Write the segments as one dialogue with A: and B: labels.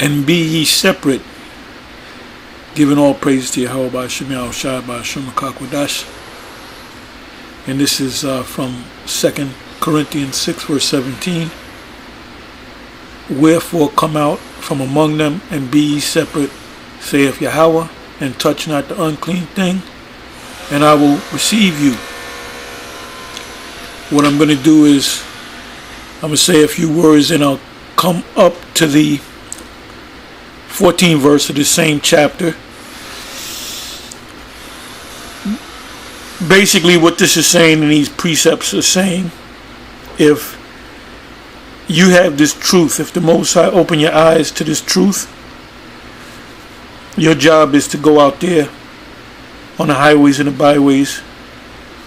A: and be ye separate, giving all praise to Yahweh by Shem Yahushua by Shem Akakwadash. And this is from 2 Corinthians 6 verse 17. Wherefore come out from among them and be ye separate, saith Yahweh, and touch not the unclean thing, and I will receive you. What I'm going to do is I'm going to say a few words and I'll come up to the 14th verse of the same chapter. Basically what this is saying, and these precepts are saying, if you have this truth, if the Most High open your eyes to this truth, your job is to go out there on the highways and the byways,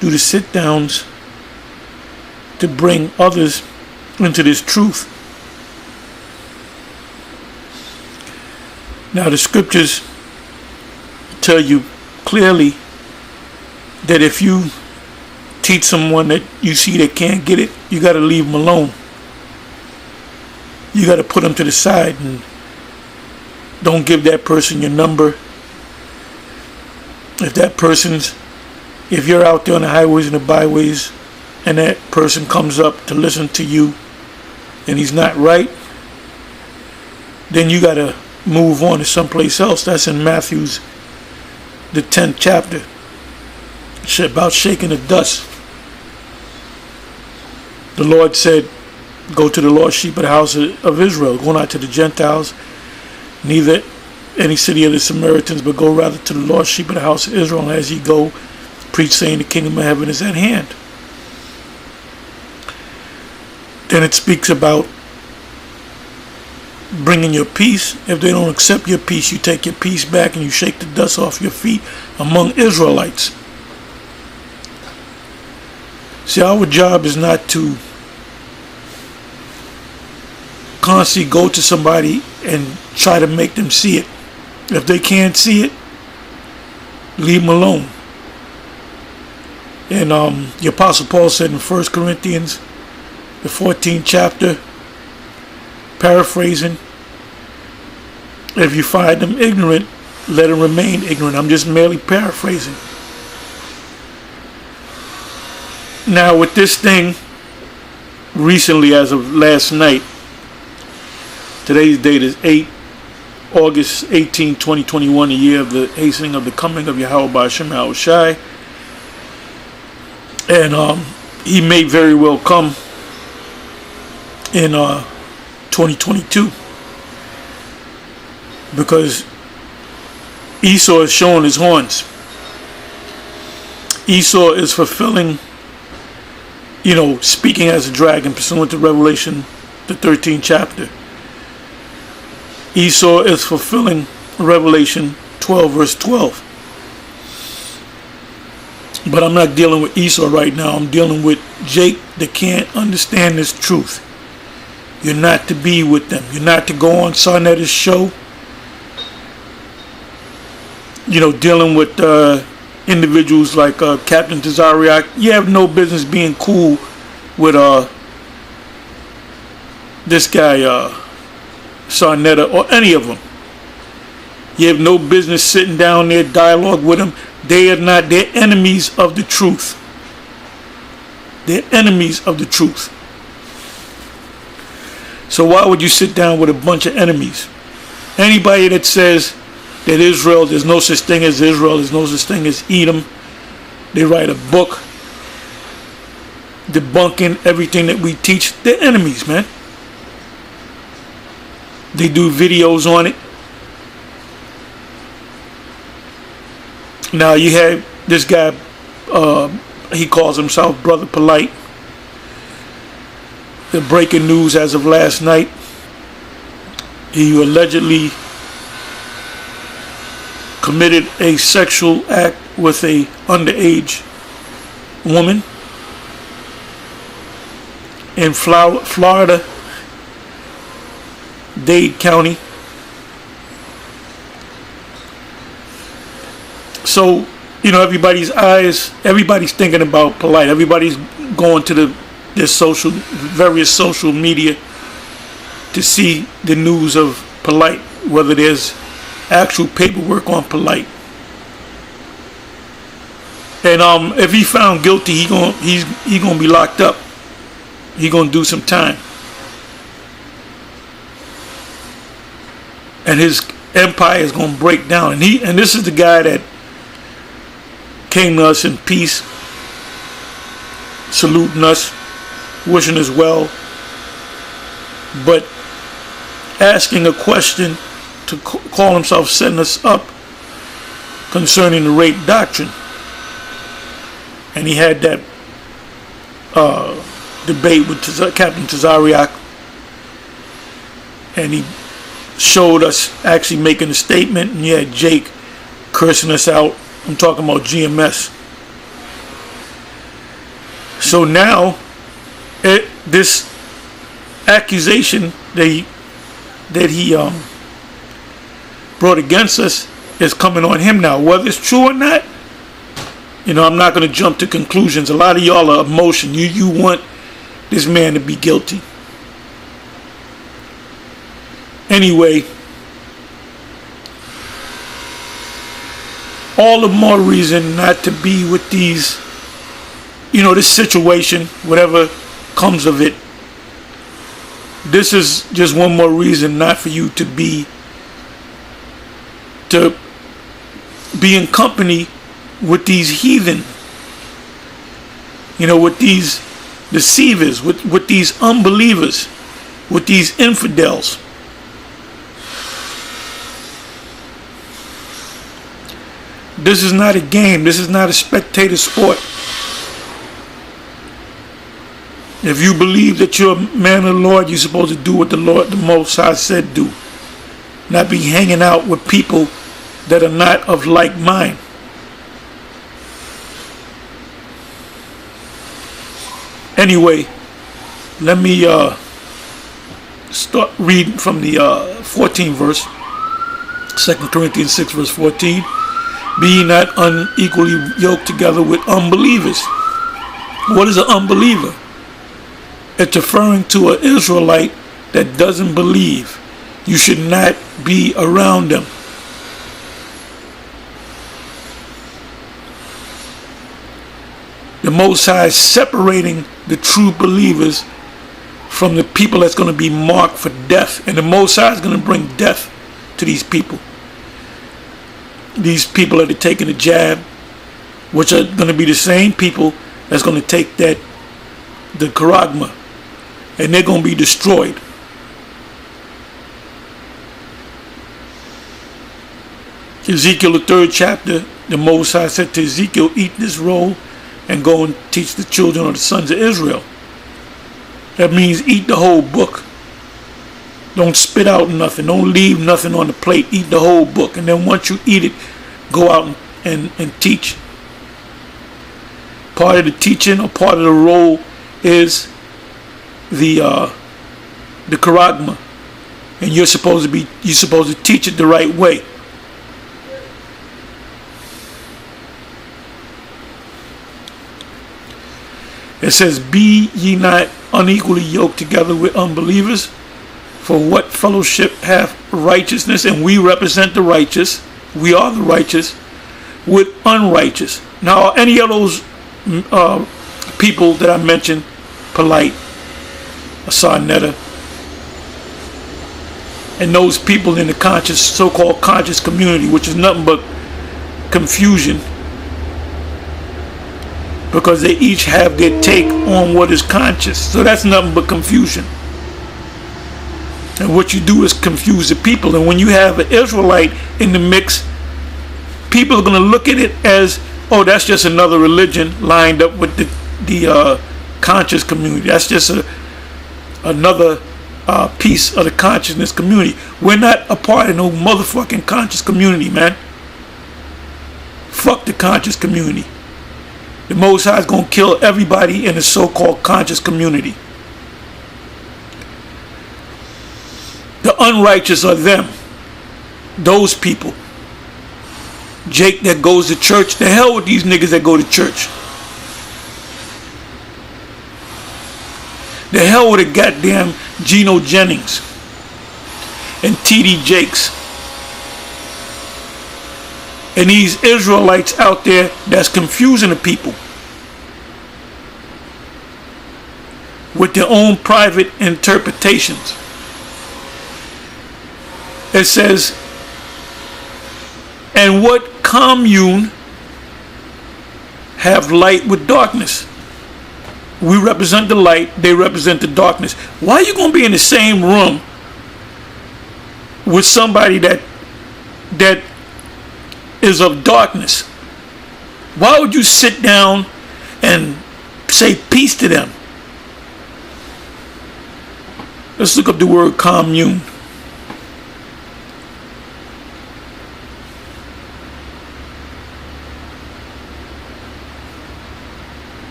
A: do the sit downs to bring others into this truth. Now the scriptures tell you clearly that if you teach someone that you see they can't get it, you got to leave them alone. You got to put them to the side and don't give that person your number. If you're out there on the highways and the byways and that person comes up to listen to you and he's not right, then you got to move on to someplace else. That's in Matthew's, the 10th chapter. It's about shaking the dust. The Lord said, go to the lost sheep of the house of Israel. Go not to the Gentiles, neither any city of the Samaritans, but go rather to the lost sheep of the house of Israel. And as ye go, preach, saying, the kingdom of heaven is at hand. Then it speaks about bringing your peace. If they don't accept your peace, you take your peace back and you shake the dust off your feet among Israelites. See, our job is not to constantly go to somebody and try to make them see it. If they can't see it, leave them alone. And the Apostle Paul said in 1 Corinthians, the 14th chapter, paraphrasing, if you find them ignorant, let them remain ignorant. I'm just merely paraphrasing. Now with this thing, recently as of last night, today's date is August 18, 2021, the year of the hastening of the coming of Yahweh by Shem Yahushua. And he may very well come in 2022, because Esau is showing his horns. Esau is fulfilling, speaking as a dragon pursuant to Revelation, the 13th chapter. Esau is fulfilling Revelation 12 verse 12. But I'm not dealing with Esau right now. I'm dealing with Jake that can't understand this truth. You're not to be with them. You're not to go on Sarnetta's show. Dealing with individuals like Captain Tazariak. You have no business being cool with this guy Sarnetta or any of them. You have no business sitting down there dialogue with them. They're enemies of the truth. They're enemies of the truth. So why would you sit down with a bunch of enemies? Anybody that says that Israel, there's no such thing as Israel, there's no such thing as Edom, they write a book debunking everything that we teach, they're enemies, man. They do videos on it. Now you have this guy, he calls himself Brother Polite. The breaking news as of last night, he allegedly committed a sexual act with a underage woman in Florida, Dade County. So, everybody's thinking about Polite. Everybody's going to their various social media to see the news of Polite, whether there's actual paperwork on Polite. And if he found guilty, he's gonna be locked up. He gonna do some time, and his empire is gonna break down. And this is the guy that came to us in peace, saluting us, wishing us well, but asking a question to call himself setting us up concerning the rape doctrine. And he had that debate with Captain Tazariak, and he showed us actually making a statement, and you had Jake cursing us out. I'm talking about GMS. So now this accusation that he brought against us is coming on him now. Whether it's true or not, I'm not going to jump to conclusions. A lot of y'all are emotion. You want this man to be guilty. Anyway, all the more reason not to be with these, this situation, whatever comes of it. This is just one more reason not for you to be in company with these heathen, with these deceivers, with these unbelievers, with these infidels. This is not a game. This is not a spectator sport. If you believe that you're a man of the Lord, you're supposed to do what the Most High said do. Not be hanging out with people that are not of like mind. Anyway, let me start reading from the 14th verse. 2 Corinthians 6 verse 14. Be ye not unequally yoked together with unbelievers. What is an unbeliever? It's referring to an Israelite that doesn't believe. You should not be around them. The Most High is separating the true believers from the people that's going to be marked for death. And the Most High is going to bring death to these people. These people that are taking the jab, which are going to be the same people that's going to take the charagma, and they're going to be destroyed. Ezekiel, the 3rd chapter, the Most High said to Ezekiel, eat this roll and go and teach the children of the sons of Israel. That means eat the whole book. Don't spit out nothing. Don't leave nothing on the plate. Eat the whole book. And then once you eat it, go out and teach. Part of the teaching or part of the role is the charagma. And you're supposed to teach it the right way. It says, be ye not unequally yoked together with unbelievers. For what fellowship hath righteousness? And we represent the righteous. We are the righteous with unrighteous. Now, any of those people that I mentioned, Polite, Sarnetta, and those people in the so-called conscious community, which is nothing but confusion, because they each have their take on what is conscious. So that's nothing but confusion. And what you do is confuse the people. And when you have an Israelite in the mix, people are going to look at it as, oh, that's just another religion lined up with the conscious community. That's just another piece of the consciousness community. We're not a part of no motherfucking conscious community, man. Fuck the conscious community. The Most High is going to kill everybody in the so-called conscious community. The unrighteous are them. Those people. Jake that goes to church. The hell with these niggas that go to church. The hell with a goddamn Geno Jennings. and T.D. Jakes. And these Israelites out there that's confusing the people with their own private interpretations. It says, and what commune have light with darkness? We represent the light, they represent the darkness. Why are you going to be in the same room with somebody that is of darkness? Why would you sit down and say peace to them? Let's look up the word commune.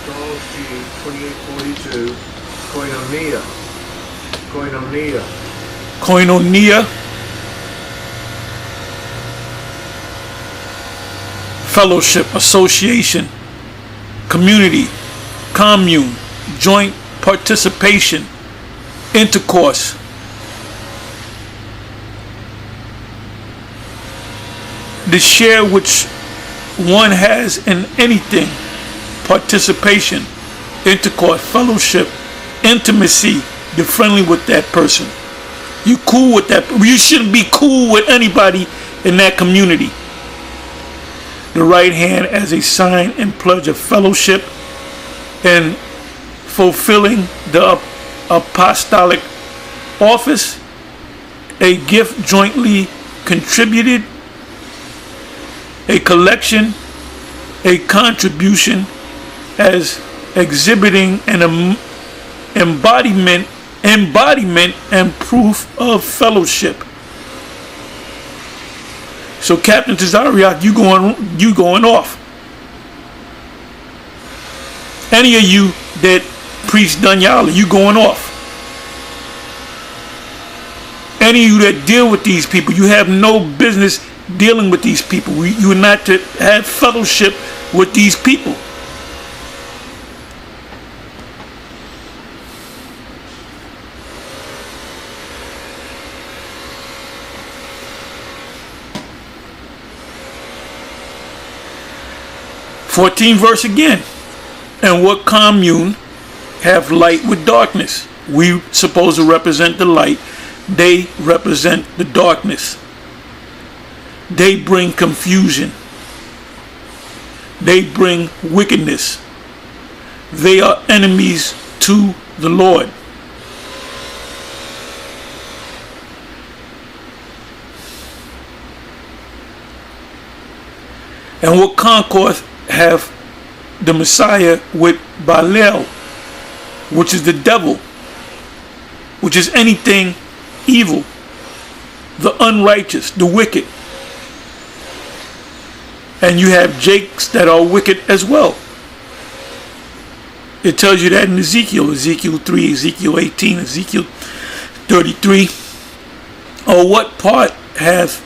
B: Strong's G 2842. Koinonia. Koinonia.
A: Koinonia. Fellowship, association, community, commune, joint participation, intercourse. The share which one has in anything, participation, intercourse, fellowship, intimacy, you're friendly with that person. You cool with that. You shouldn't be cool with anybody in that community. The right hand as a sign and pledge of fellowship and fulfilling the apostolic office, a gift jointly contributed, a collection, a contribution as exhibiting an embodiment and proof of fellowship. So Captain Tazariak, you going off. Any of you that preach Dunyala, you going off. Any of you that deal with these people, you have no business dealing with these people. You are not to have fellowship with these people. '14th verse again. And what commune have light with darkness? We supposed to represent the light. They represent the darkness. They bring confusion. They bring wickedness. They are enemies to the Lord. And what concord have the Messiah with Baalel, which is the devil, which is anything evil, the unrighteous, the wicked. And you have Jakes that are wicked as well. It tells you that in Ezekiel 3, Ezekiel 18, Ezekiel 33. Or what part hath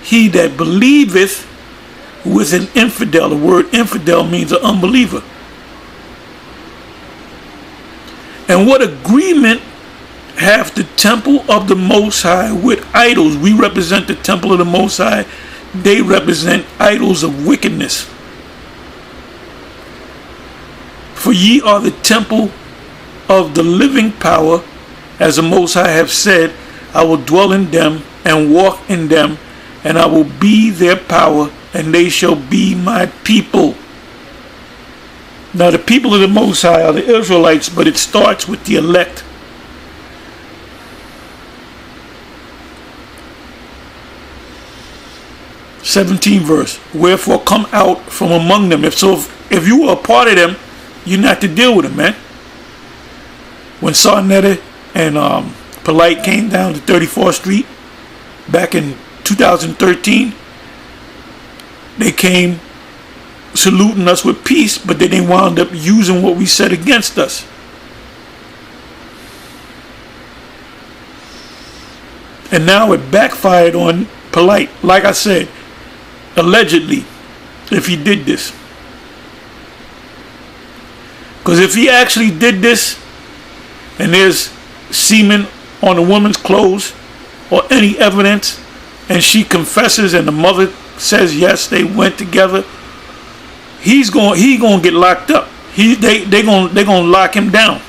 A: he that believeth with an infidel? The word infidel means an unbeliever. And what agreement hath the temple of the Most High with idols? We represent the temple of the Most High. They represent idols of wickedness. For ye are the temple of the living power, as the Most High have said, I will dwell in them and walk in them, and I will be their power, and they shall be my people. Now the people of the Most High are the Israelites, but it starts with the elect. '17th verse. Wherefore come out from among them. If you were a part of them, you're not to deal with them, man. When Sarnetta and Polite came down to 34th Street back in 2013, they came saluting us with peace, but then they wound up using what we said against us. And now it backfired on Polite. Like I said, allegedly, if he did this. Because if he actually did this, and there's semen on the woman's clothes or any evidence, and she confesses and the mother says yes, they went together, he gonna get locked up. They gonna lock him down.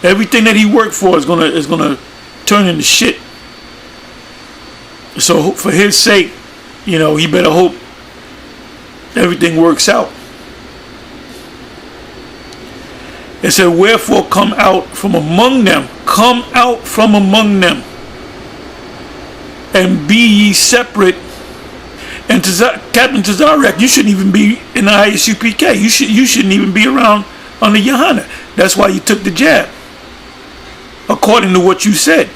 A: Everything that he worked for is gonna turn into shit. So for his sake, he better hope everything works out. It said, wherefore come out from among them, and be ye separate. And Captain Tazarek, you shouldn't even be in the ISUPK. You shouldn't even be around under Johanna. That's why you took the jab, according to what you said.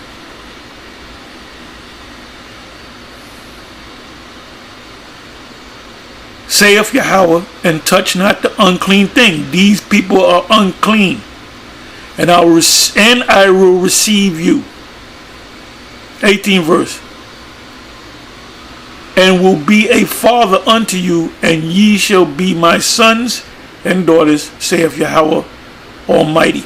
A: Saith Yahweh, and touch not the unclean thing. These people are unclean, and I will receive you. 18th verse. And will be a father unto you, and ye shall be my sons and daughters, saith Yahweh Almighty.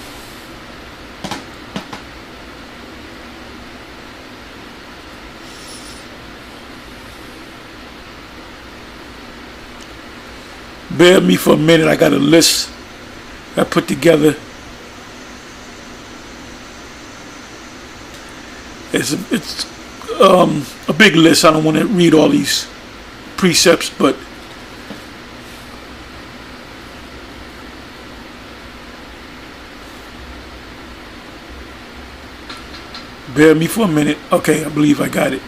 A: Bear with me for a minute. I got a list I put together. It's a big list. I don't want to read all these precepts, but bear with me for a minute. Okay, I believe I got it.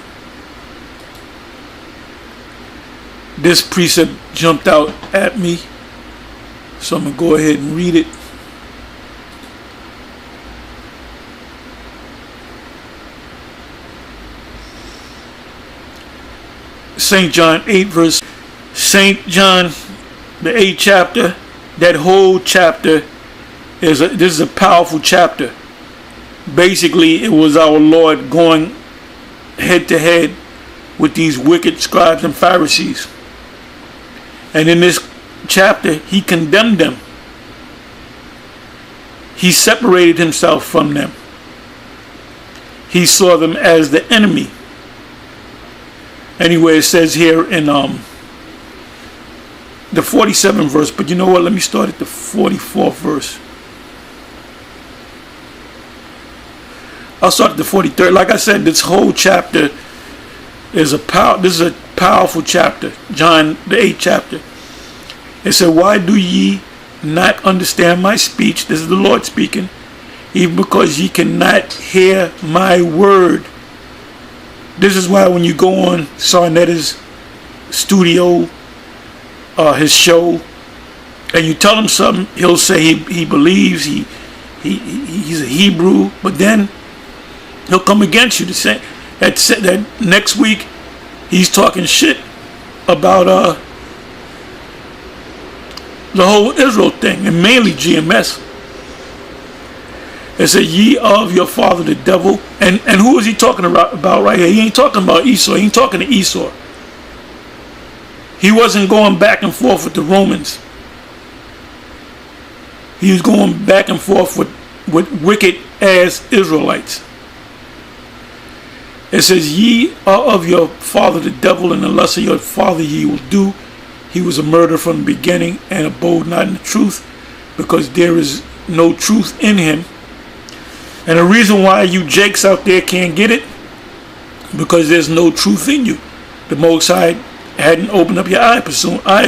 A: This precept jumped out at me, so I'm going to go ahead and read it. St. John 8 verse. St. John, the 8th chapter, that whole chapter, this is a powerful chapter. Basically, it was our Lord going head to head with these wicked scribes and Pharisees. And in this chapter, he condemned them. He separated himself from them. He saw them as the enemy. Anyway, it says here in the 47th verse, but you know what? Let me start at the 44th verse. I'll start at the 43rd. Like I said, this whole chapter is this is a powerful chapter. John, the 8th chapter. It said, why do ye not understand my speech? This is the Lord speaking. Even because ye cannot hear my word. This is why when you go on Sarnetta's studio, his show, and you tell him something, he'll say he believes, he's a Hebrew, but then he'll come against you to say that next week he's talking shit about the whole Israel thing, and mainly GMS. It said, ye are of your father the devil. And who is he talking about right here? He ain't talking about Esau. He ain't talking to Esau. He wasn't going back and forth with the Romans. He was going back and forth with wicked ass Israelites. It says, ye are of your father the devil, and the lust of your father ye will do. He was a murderer from the beginning, and abode not in the truth, because there is no truth in him. And the reason why you jakes out there can't get it, because there's no truth in you. The Most High hadn't opened up your eyes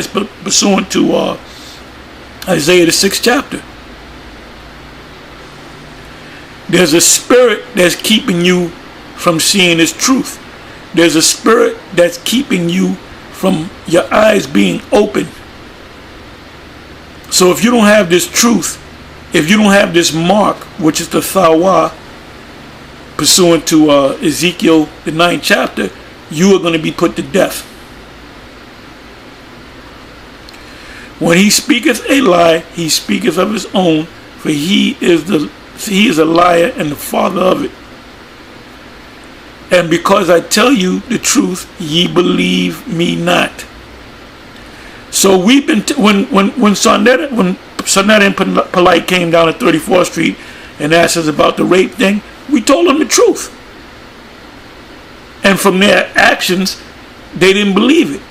A: pursuant to Isaiah the 6th chapter. There's a spirit that's keeping you from seeing this truth. There's a spirit that's keeping you from your eyes being open. So if you don't have this truth, if you don't have this mark, which is the Thawah, pursuant to Ezekiel, the 9th chapter, you are going to be put to death. When he speaketh a lie, he speaketh of his own, for he is a liar and the father of it. And because I tell you the truth, ye believe me not. So we've been when Sonetta and Polite came down to 34th Street and asked us about the rape thing, we told them the truth. And from their actions, they didn't believe it.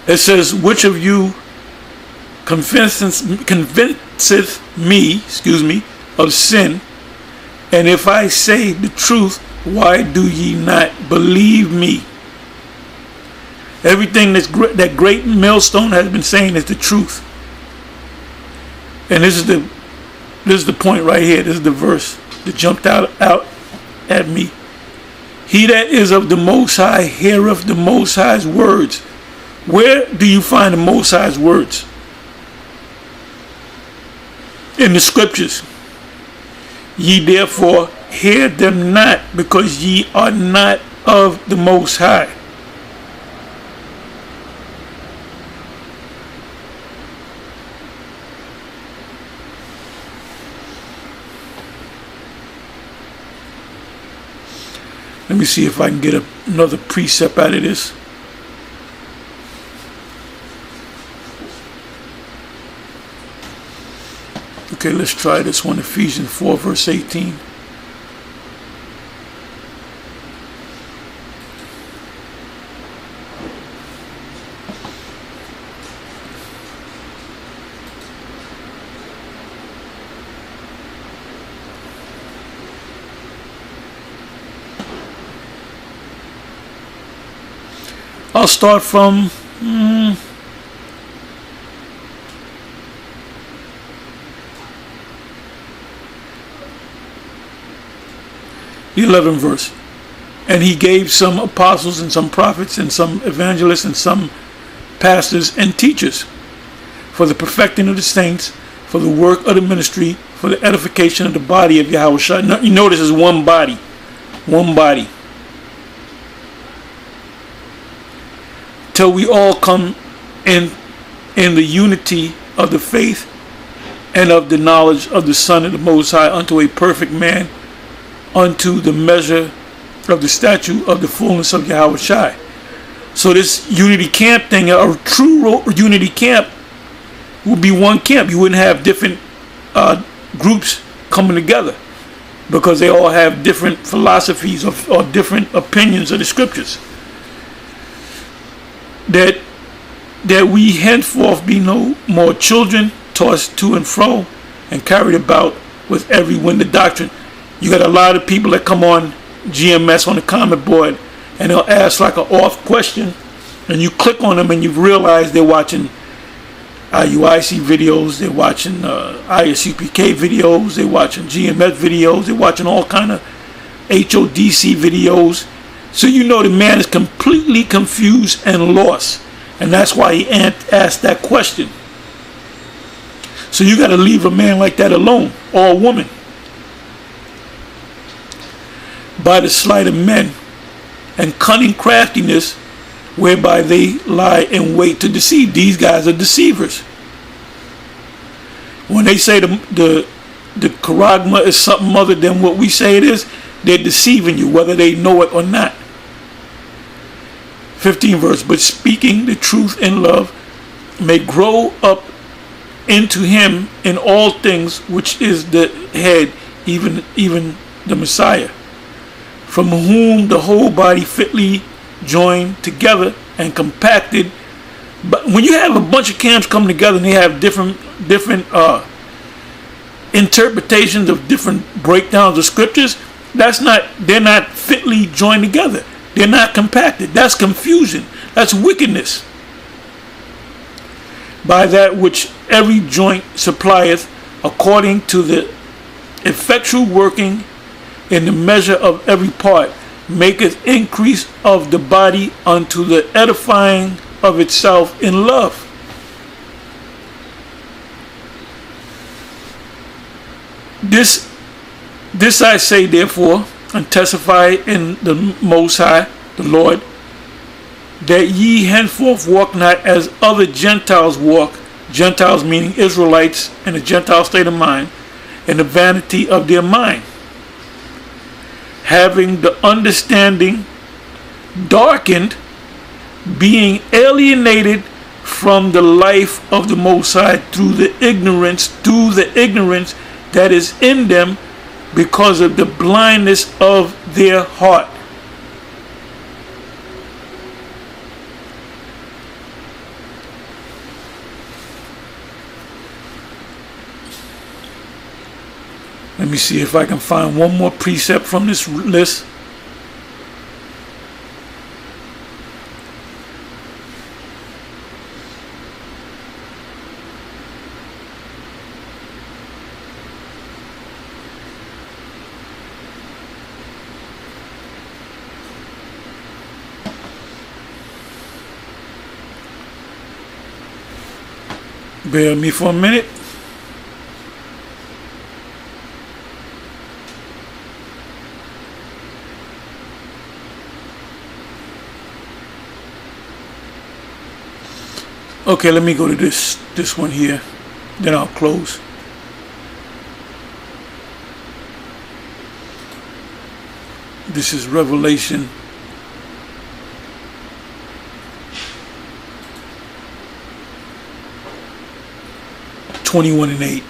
A: It says, which of you convinceth me, of sin? And if I say the truth, why do ye not believe me? Everything that great millstone has been saying is the truth. And this is the point right here. This is the verse that jumped out at me. He that is of the Most High heareth the Most High's words. Where do you find the Most High's words? In the scriptures. Ye therefore hear them not, because ye are not of the Most High. Let me see if I can get another precept out of this. Okay, let's try this one. Ephesians 4 verse 18. I'll start from the 11th verse. And he gave some apostles and some prophets and some evangelists and some pastors and teachers for the perfecting of the saints, for the work of the ministry, for the edification of the body of Yahweh. You notice it's one body. One body. Till we all come in the unity of the faith and of the knowledge of the Son of the Most High, unto a perfect man, unto the measure of the stature of the fullness of Yahweh Shai. So this unity camp thing, a true unity camp, would be one camp. You wouldn't have different groups coming together, because they all have different philosophies or different opinions of the scriptures. That we henceforth be no more children, tossed to and fro and carried about with every wind of doctrine. You got a lot of people that come on GMS on the comment board, and they'll ask like an off question, and you click on them and you realize they're watching IUIC videos, they're watching ISUPK videos, they're watching GMS videos, they're watching all kind of HODC videos. So you know the man is completely confused and lost, and that's why he asked that question. So you got to leave a man like that alone, or a woman. By the sleight of men and cunning craftiness, whereby they lie in wait to deceive. These guys are deceivers. When they say the charagma is something other than what we say it is, they're deceiving you, whether they know it or not. 15th verse, but speaking the truth in love may grow up into him in all things, which is the head, even the Messiah, from whom the whole body fitly joined together and compacted. But when you have a bunch of camps come together and they have different interpretations of different breakdowns of scriptures, they're not fitly joined together. They're not compacted. That's confusion. That's wickedness. By that which every joint supplieth, according to the effectual working in the measure of every part, maketh increase of the body unto the edifying of itself in love. This I say therefore, and testify in the Most High, the Lord, that ye henceforth walk not as other Gentiles walk, Gentiles meaning Israelites in a Gentile state of mind, in the vanity of their mind, having the understanding darkened, being alienated from the life of the Most High through the ignorance that is in them because of the blindness of their heart. Let me see if I can find one more precept from this list. Bear with me for a minute. Okay, let me go to this one here, then I'll close. This is Revelation 21:8.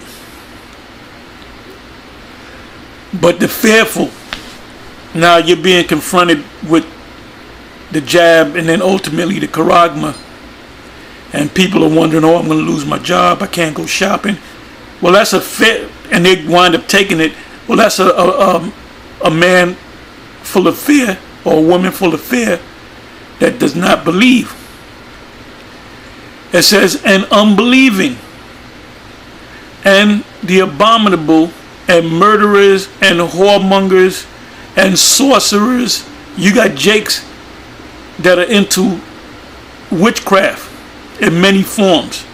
A: But the fearful, now you're being confronted with the jab and then ultimately the charagma, and people are wondering, oh, I'm going to lose my job, I can't go shopping. Well, that's a fear, and they wind up taking it. Well, that's a man full of fear, or a woman full of fear, that does not believe. It says, and unbelieving, and the abominable, and murderers, and whoremongers, and sorcerers. You got jakes that are into witchcraft in many forms,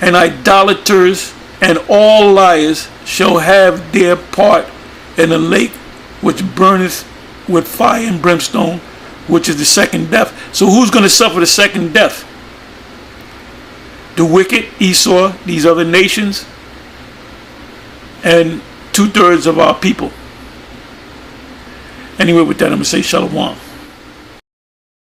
A: and idolaters, and all liars shall have their part in the lake which burneth with fire and brimstone, which is the second death. So who's going to suffer the second death? The wicked, Esau, these other nations, and 2/3 of our people. Anyway, with that, I'm going to say shalom.